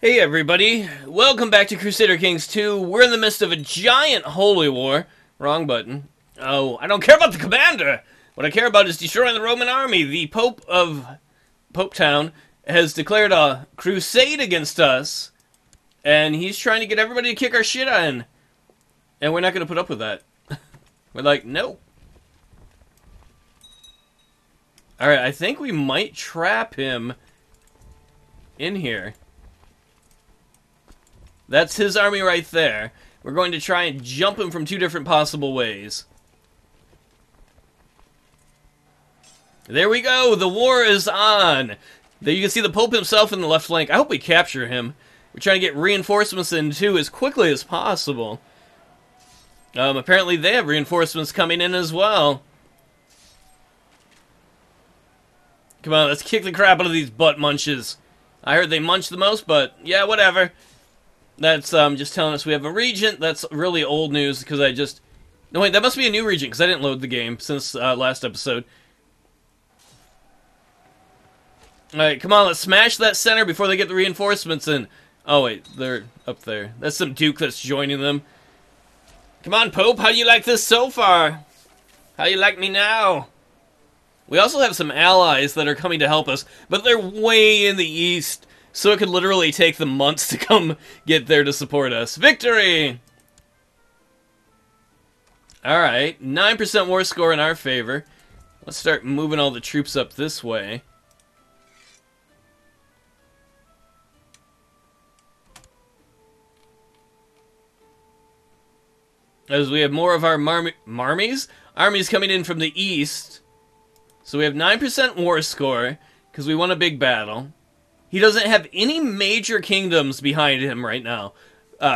Hey everybody, welcome back to Crusader Kings II. We're in the midst of a giant holy war. Wrong button. Oh, I don't care about the commander! What I care about is destroying the Roman army. The Pope of Pope Town has declared a crusade against us, and he's trying to get everybody to kick our shit in. And we're not going to put up with that. We're like, no. Alright, I think we might trap him in here. That's his army right there. We're going to try and jump him from two different possible ways. There we go! The war is on! There you can see the Pope himself in the left flank. I hope we capture him. We're trying to get reinforcements in, too, as quickly as possible. Apparently they have reinforcements coming in as well. Come on, let's kick the crap out of these butt munches. I heard they munch the most, but yeah, whatever. That's just telling us we have a regent. That's really old news because I just... No, wait, that must be a new regent because I didn't load the game since last episode. Alright, come on, let's smash that center before they get the reinforcements in. Oh, wait, they're up there. That's some duke that's joining them. Come on, Pope, how do you like this so far? How do you like me now? We also have some allies that are coming to help us, but they're way in the east. So it could literally take them months to come get there to support us. Victory! Alright, 9% war score in our favor. Let's start moving all the troops up this way. As we have more of our armies coming in from the east. So we have 9% war score, because we won a big battle. He doesn't have any major kingdoms behind him right now.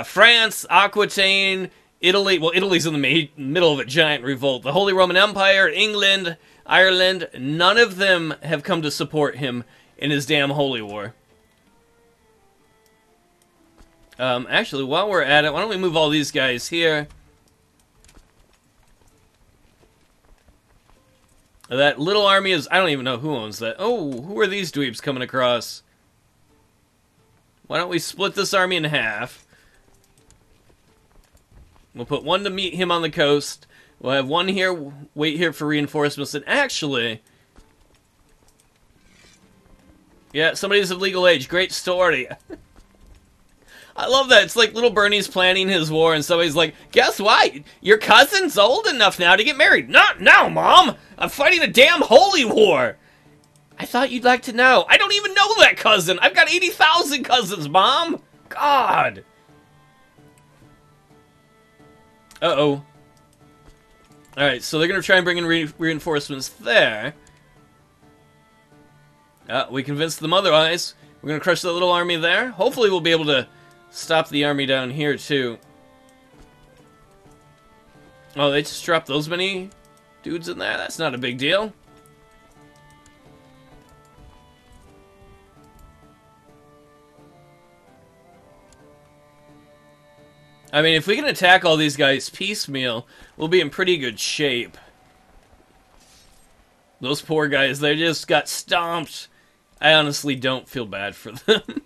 France, Aquitaine, Italy. Well, Italy's in the middle of a giant revolt. The Holy Roman Empire, England, Ireland. None of them have come to support him in his damn holy war. Actually, while we're at it, why don't we move all these guys here? That little army is... I don't even know who owns that. Oh, who are these dweebs coming across? Why don't we split this army in half? We'll put one to meet him on the coast. We'll have one here, wait here for reinforcements. And actually... Yeah, somebody's of legal age. Great story. I love that. It's like little Bernie's planning his war, and somebody's like, guess what? Your cousin's old enough now to get married. Not now, Mom! I'm fighting a damn holy war! I thought you'd like to know. I don't even know that cousin. I've got 80,000 cousins, Mom. God. Uh-oh. Alright, so they're going to try and bring in reinforcements there. We convinced them otherwise. We're going to crush that little army there. Hopefully we'll be able to stop the army down here, too. Oh, they just dropped those many dudes in there? That's not a big deal. I mean, if we can attack all these guys piecemeal, we'll be in pretty good shape. Those poor guys, they just got stomped. I honestly don't feel bad for them.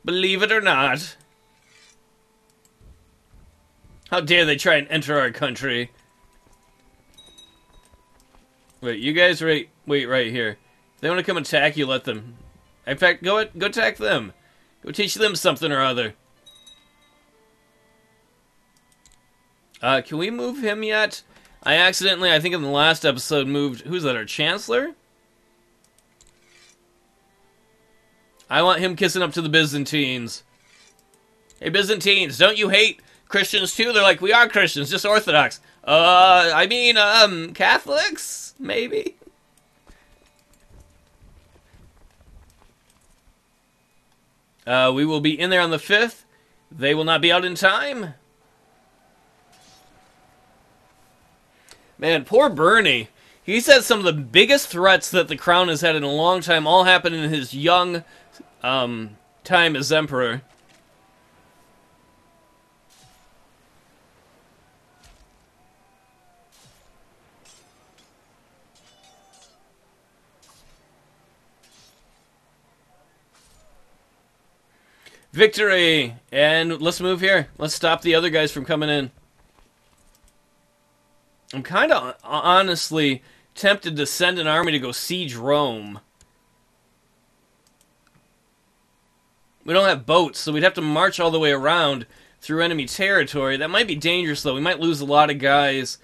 Believe it or not. How dare they try and enter our country. Wait, you guys wait right here. If they want to come attack you, let them. In fact, go attack them. Go teach them something or other. Can we move him yet? I accidentally, I think in the last episode, moved... Who's that, our Chancellor? I want him kissing up to the Byzantines. Hey, Byzantines, don't you hate Christians too? They're like, we are Christians, just Orthodox. I mean, Catholics? Maybe? We will be in there on the 5th. They will not be out in time. Man, poor Bernie. He's had some of the biggest threats that the crown has had in a long time, all happen in his young time as emperor. Victory! And let's move here. Let's stop the other guys from coming in. I'm kind of honestly tempted to send an army to go siege Rome. We don't have boats, so we'd have to march all the way around through enemy territory. That might be dangerous, though. We might lose a lot of guys.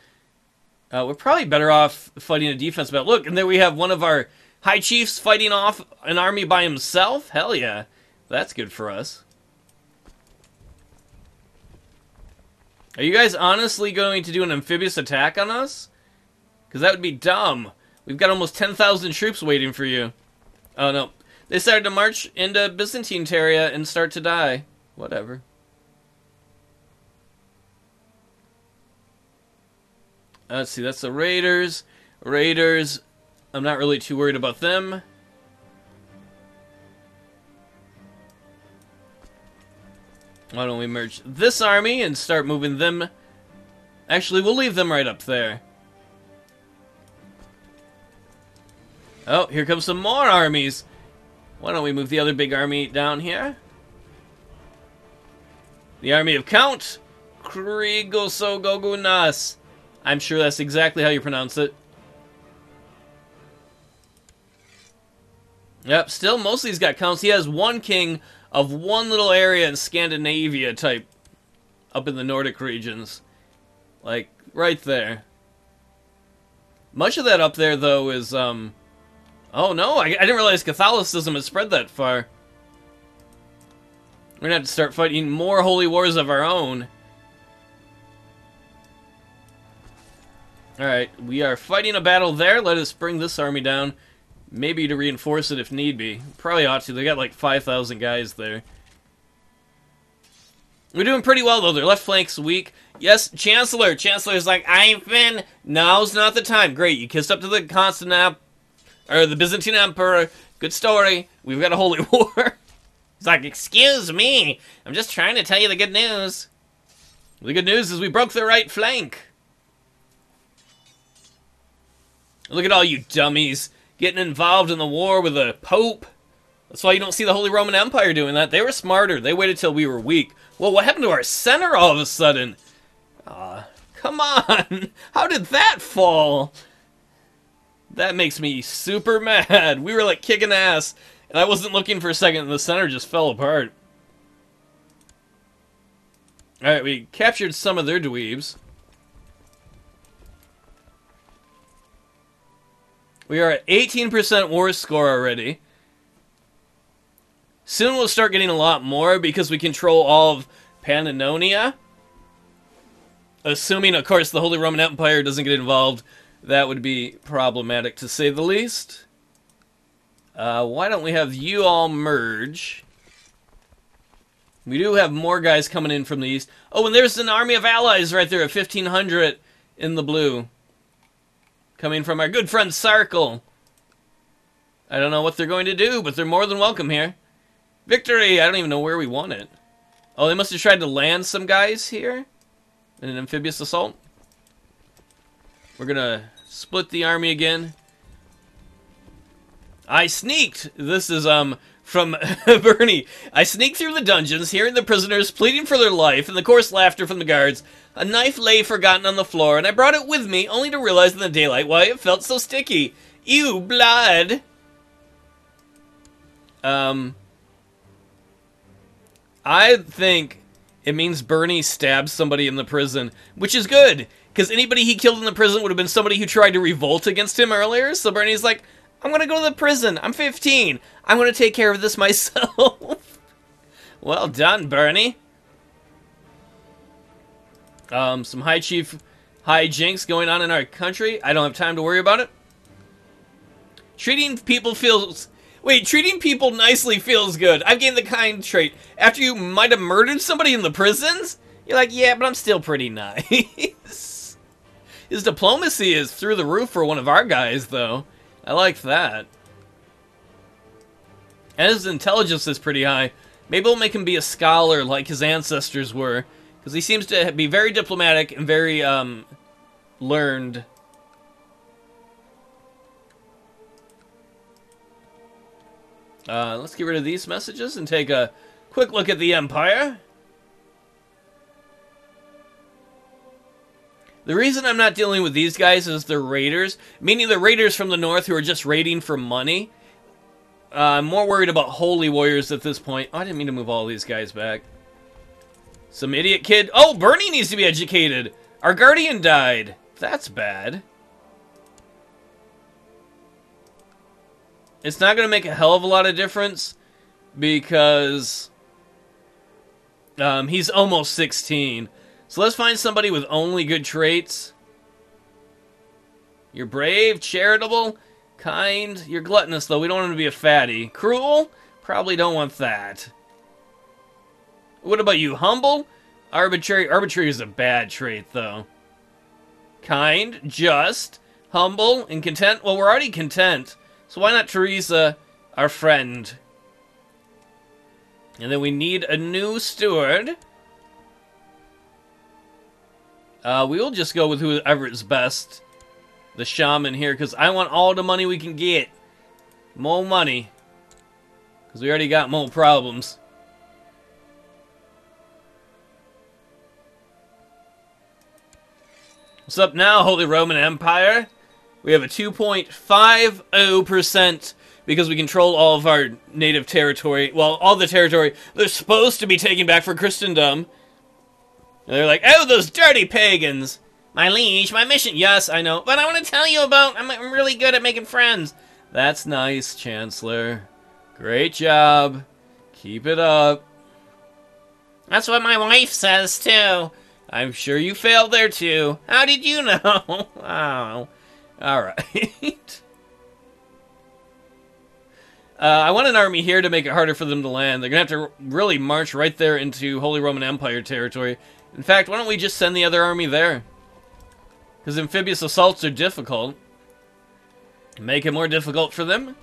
We're probably better off fighting a defense battle. Look, and there we have one of our high chiefs fighting off an army by himself. Hell yeah. That's good for us. Are you guys honestly going to do an amphibious attack on us? Because that would be dumb. We've got almost 10,000 troops waiting for you. Oh, no. They started to march into Byzantine territory and start to die. Whatever. Let's see, that's the Raiders. Raiders, I'm not really too worried about them. Why don't we merge this army and start moving them? Actually, we'll leave them right up there. Oh, here comes some more armies. Why don't we move the other big army down here? The army of Count Krigosogogunas. I'm sure that's exactly how you pronounce it. Yep, still, most of these got counts. He has one king of one little area in Scandinavia type up in the Nordic regions. Like, right there. Much of that up there, though, is, oh, no, I didn't realize Catholicism had spread that far. We're gonna have to start fighting more holy wars of our own. Alright, we are fighting a battle there. Let us bring this army down. Maybe to reinforce it if need be. Probably ought to. They got like 5,000 guys there. We're doing pretty well, though. Their left flank's weak. Yes, Chancellor. Chancellor's like, Ivan, now's not the time. Great, you kissed up to the the Byzantine Emperor. Good story. We've got a holy war. He's like, excuse me. I'm just trying to tell you the good news. The good news is we broke the right flank. Look at all you dummies getting involved in the war with the Pope. That's why you don't see the Holy Roman Empire doing that. They were smarter. They waited till we were weak. Well, what happened to our center all of a sudden? Come on. How did that fall? That makes me super mad. We were like kicking ass, and I wasn't looking for a second, and the center just fell apart. Alright, we captured some of their dweebs. We are at 18% war score already. Soon we'll start getting a lot more because we control all of Pannonia. Assuming, of course, the Holy Roman Empire doesn't get involved. That would be problematic, to say the least. Why don't we have you all merge? We do have more guys coming in from the east. Oh, and there's an army of allies right there at 1,500 in the blue. Coming from our good friend Sarkle. I don't know what they're going to do, but they're more than welcome here. Victory! I don't even know where we won it. Oh, they must have tried to land some guys here in an amphibious assault. We're gonna split the army again. I sneaked! This is, from Bernie. I sneaked through the dungeons, hearing the prisoners pleading for their life and the coarse laughter from the guards. A knife lay forgotten on the floor, and I brought it with me, only to realize in the daylight why it felt so sticky. Ew, blood! I think it means Bernie stabbed somebody in the prison, which is good, because anybody he killed in the prison would have been somebody who tried to revolt against him earlier, so Bernie's like, I'm gonna go to the prison. I'm 15. I'm gonna take care of this myself. Well done, Bernie. Some high chief hijinks going on in our country. I don't have time to worry about it. Treating people nicely feels good. I've gained the kind trait. After you might have murdered somebody in the prisons, you're like, yeah, but I'm still pretty nice. His diplomacy is through the roof for one of our guys, though. I like that. And his intelligence is pretty high. Maybe we'll make him be a scholar like his ancestors were. Because he seems to be very diplomatic and very, learned. Let's get rid of these messages and take a Quick look at the Empire. The reason I'm not dealing with these guys is they're raiders, meaning the raiders from the north who are just raiding for money. I'm more worried about holy warriors at this point. Oh, I didn't mean to move all these guys back. Some idiot kid. Oh, Bernie needs to be educated. Our guardian died. That's bad. It's not going to make a hell of a lot of difference because he's almost 16. So let's find somebody with only good traits. You're brave, charitable, kind. You're gluttonous, though. We don't want him to be a fatty. Cruel? Probably don't want that. What about you? Humble? Arbitrary? Arbitrary is a bad trait, though. Kind, just, humble, and content? Well, we're already content. So why not Teresa, our friend? And then we need a new steward. We will just go with whoever is best. The shaman here, because I want all the money we can get. More money. Because we already got more problems. What's up now, Holy Roman Empire? We have a 2.50% because we control all of our native territory. Well, all the territory they're supposed to be taking back for Christendom. And they're like, oh, those dirty pagans. My liege, my mission. Yes, I know. But I want to tell you about, I'm really good at making friends. That's nice, Chancellor. Great job. Keep it up. That's what my wife says, too. I'm sure you failed there, too. How did you know? Oh. Alright. I want an army here to make it harder for them to land. They're going to have to really march right there into Holy Roman Empire territory. In fact, why don't we just send the other army there? Because amphibious assaults are difficult. Make it more difficult for them.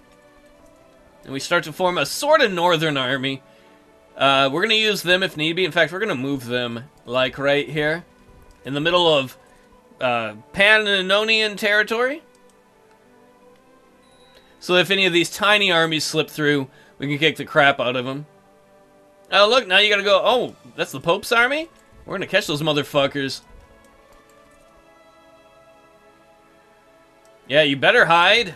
And we start to form a sort of northern army. We're going to use them if need be. In fact, we're going to move them, like, right here. In the middle of Pannonian territory. So if any of these tiny armies slip through, we can kick the crap out of them. Oh, look, now you gotta go... Oh, that's the Pope's army? We're gonna catch those motherfuckers. Yeah, you better hide.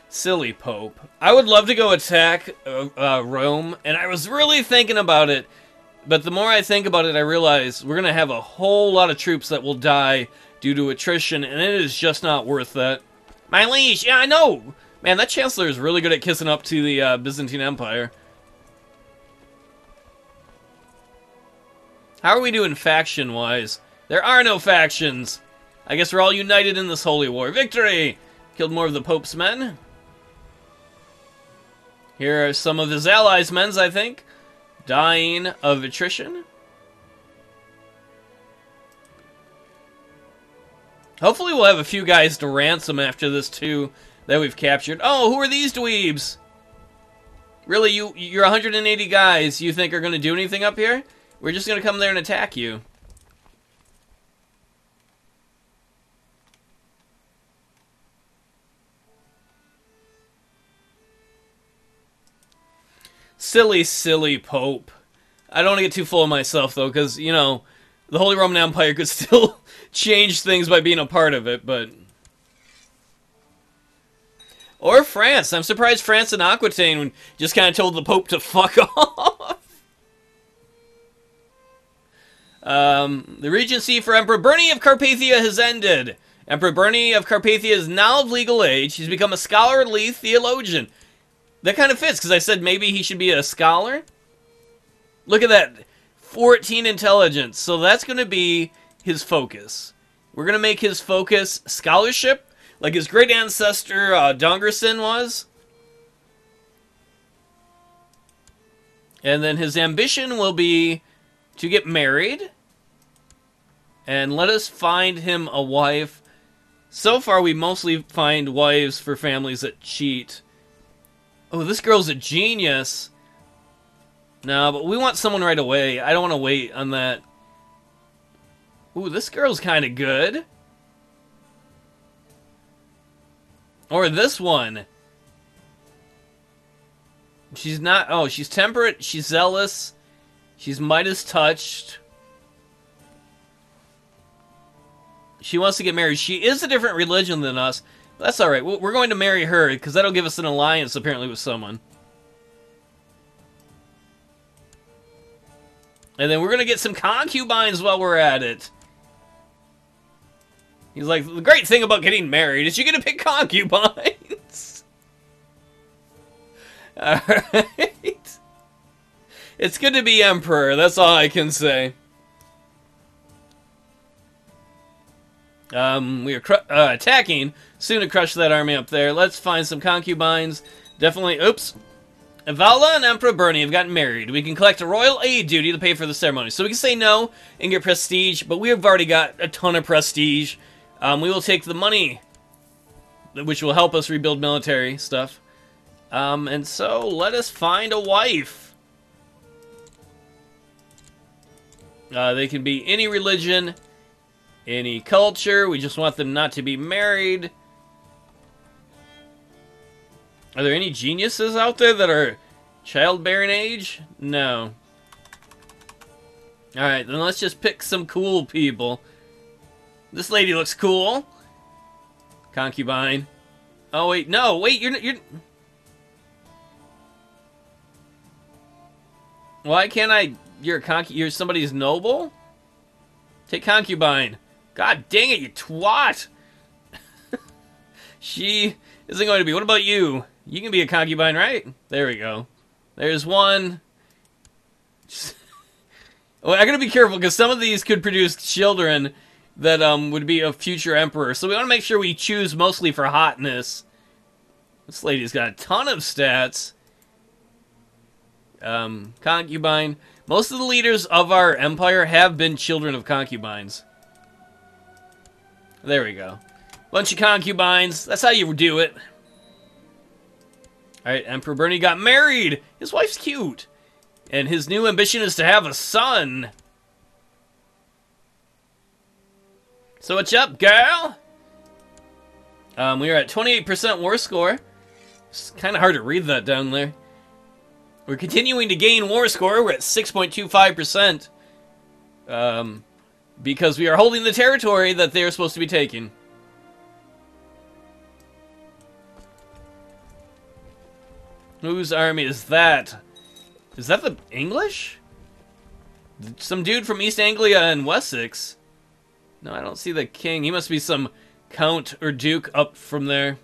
Silly Pope. I would love to go attack Rome, and I was really thinking about it. But the more I think about it, I realize we're gonna have a whole lot of troops that will die due to attrition, and it is just not worth that. My liege, yeah, I know! Man, that Chancellor is really good at kissing up to the Byzantine Empire. How are we doing faction-wise? There are no factions! I guess we're all united in this holy war. Victory! Killed more of the Pope's men. Here are some of his allies' men, I think. Dying of attrition. Hopefully we'll have a few guys to ransom after this, too, that we've captured. Oh, who are these dweebs? Really, you're 180 guys you think are going to do anything up here? We're just going to come there and attack you. Silly, silly Pope. I don't want to get too full of myself, though, because, you know, the Holy Roman Empire could still change things by being a part of it, but... Or France. I'm surprised France and Aquitaine just kind of told the Pope to fuck off. The regency for Emperor Bernie of Carpathia has ended. Emperor Bernie of Carpathia is now of legal age. He's become a scholarly theologian. That kind of fits, because I said maybe he should be a scholar. Look at that. 14 intelligence. So that's going to be his focus. We're going to make his focus scholarship, like his great ancestor Dongerson was. And then his ambition will be to get married. And let us find him a wife. So far, we mostly find wives for families that cheat. Oh, this girl's a genius. No, but we want someone right away. I don't want to wait on that. Ooh, this girl's kind of good. Or this one. She's not... Oh, she's temperate. She's zealous. She's Midas touched. She wants to get married. She is a different religion than us. That's alright. We're going to marry her, because that'll give us an alliance, apparently, with someone. And then we're going to get some concubines while we're at it. He's like, the great thing about getting married is you get to pick concubines. Alright. It's good to be emperor, that's all I can say. We are attacking. Soon to crush that army up there. Let's find some concubines. Definitely, oops. Avala and Emperor Bernie have gotten married. We can collect a royal aid duty to pay for the ceremony. So we can say no and get prestige, but we have already got a ton of prestige. We will take the money, which will help us rebuild military stuff. And so, let us find a wife. They can be any religion, any culture. We just want them not to be married. Are there any geniuses out there that are childbearing age? No. Alright, then let's just pick some cool people. This lady looks cool. Concubine. Oh, wait, no, wait, you're... Why can't I... You're somebody's noble? Take concubine. God dang it, you twat! She isn't going to be. What about you? You can be a concubine, right? There we go. There's one. Well, I gotta be careful, because some of these could produce children that would be a future emperor. So we want to make sure we choose mostly for hotness. This lady's got a ton of stats. Concubine. Most of the leaders of our empire have been children of concubines. There we go. Bunch of concubines. That's how you do it. Alright, Emperor Bernie got married. His wife's cute. And his new ambition is to have a son. So what's up, girl? We are at 28% war score. It's kind of hard to read that down there. We're continuing to gain war score. We're at 6.25%. Because we are holding the territory that they are supposed to be taking. Whose army is that? Is that the English? Some dude from East Anglia and Wessex. No, I don't see the king. He must be some count or duke up from there.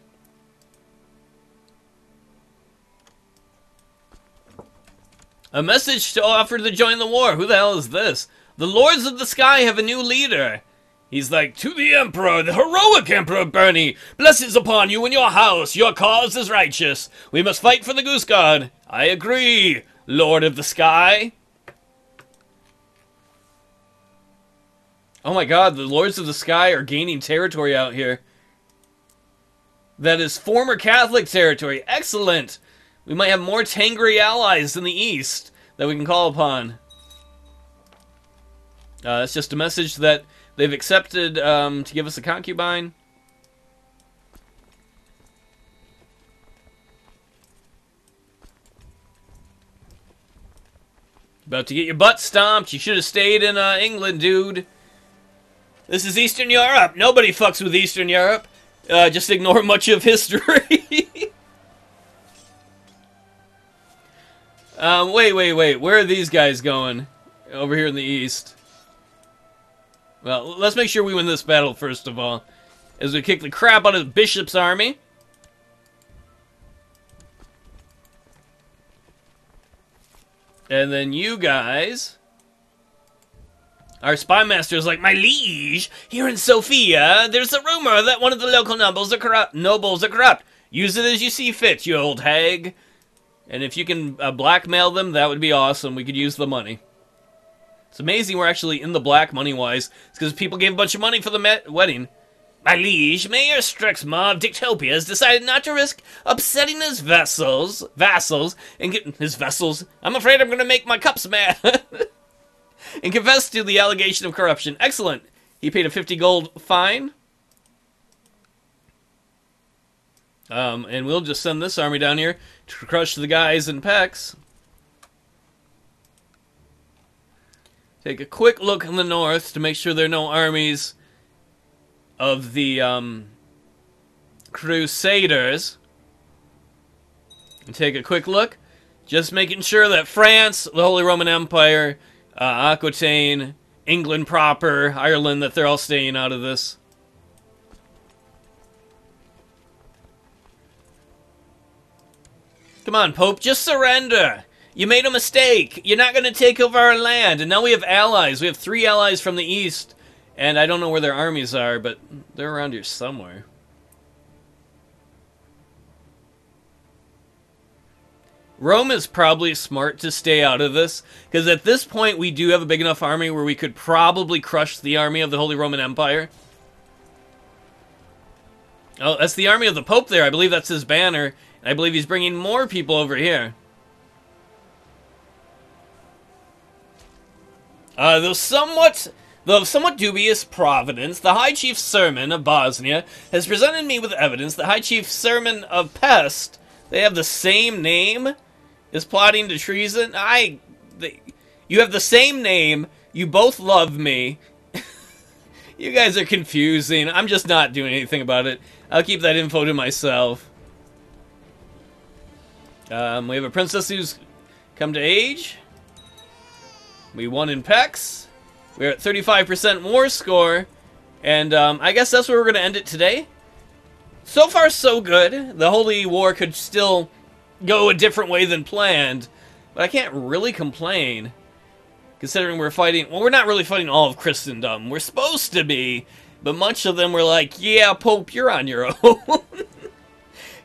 A message to offer to join the war. Who the hell is this? The Lords of the Sky have a new leader. He's like, to the Emperor, the heroic Emperor Bernie, blessings upon you and your house. Your cause is righteous. We must fight for the Guiscard. I agree, Lord of the Sky. Oh my god, the Lords of the Sky are gaining territory out here. That is former Catholic territory. Excellent. We might have more Tangri allies in the east that we can call upon. It's just a message that they've accepted to give us a concubine. About to get your butt stomped. You should have stayed in England, dude. This is Eastern Europe. Nobody fucks with Eastern Europe. Just ignore much of history. Wait. Where are these guys going? Over here in the east. Well, let's make sure we win this battle first of all. As we kick the crap out of Bishop's army. And then you guys... Our spy master is like, my liege, here in Sofia, there's a rumor that one of the local nobles are corrupt. Use it as you see fit, you old hag. And if you can blackmail them, that would be awesome. We could use the money. It's amazing we're actually in the black money-wise. It's because people gave a bunch of money for the wedding. My liege, Mayor Strexma of Dicktopia has decided not to risk upsetting his vassals, and get his vessels. I'm afraid I'm going to make my cups mad. And confess to the allegation of corruption. Excellent. He paid a 50 gold fine. And we'll just send this army down here to crush the guys in Pex. Take a quick look in the north to make sure there are no armies of the Crusaders. And take a quick look. Just making sure that France, the Holy Roman Empire, Aquitaine, England proper, Ireland, that they're all staying out of this. Come on, Pope, just surrender. You made a mistake. You're not going to take over our land. And now we have allies. We have 3 allies from the east. And I don't know where their armies are, but they're around here somewhere. Rome is probably smart to stay out of this, because at this point we do have a big enough army where we could probably crush the army of the Holy Roman Empire. Oh, that's the army of the Pope there. I believe that's his banner. I believe he's bringing more people over here. Though somewhat dubious providence, the High Chief Sermon of Bosnia has presented me with evidence that High Chief Sermon of Pest, they have the same name, is plotting to treason. You have the same name. You both love me. You guys are confusing. I'm just not doing anything about it. I'll keep that info to myself. We have a princess who's come to age. We won in Pex. We're at 35% war score. And I guess that's where we're going to end it today. So far, so good. The Holy War could still go a different way than planned. But I can't really complain. Considering we're fighting... Well, we're not really fighting all of Christendom. We're supposed to be. But much of them were like, yeah, Pope, you're on your own.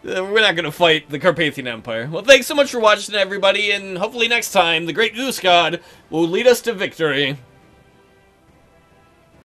We're not going to fight the Carpathian Empire. Well, thanks so much for watching, everybody. And hopefully next time, the Great Guiscard will lead us to victory.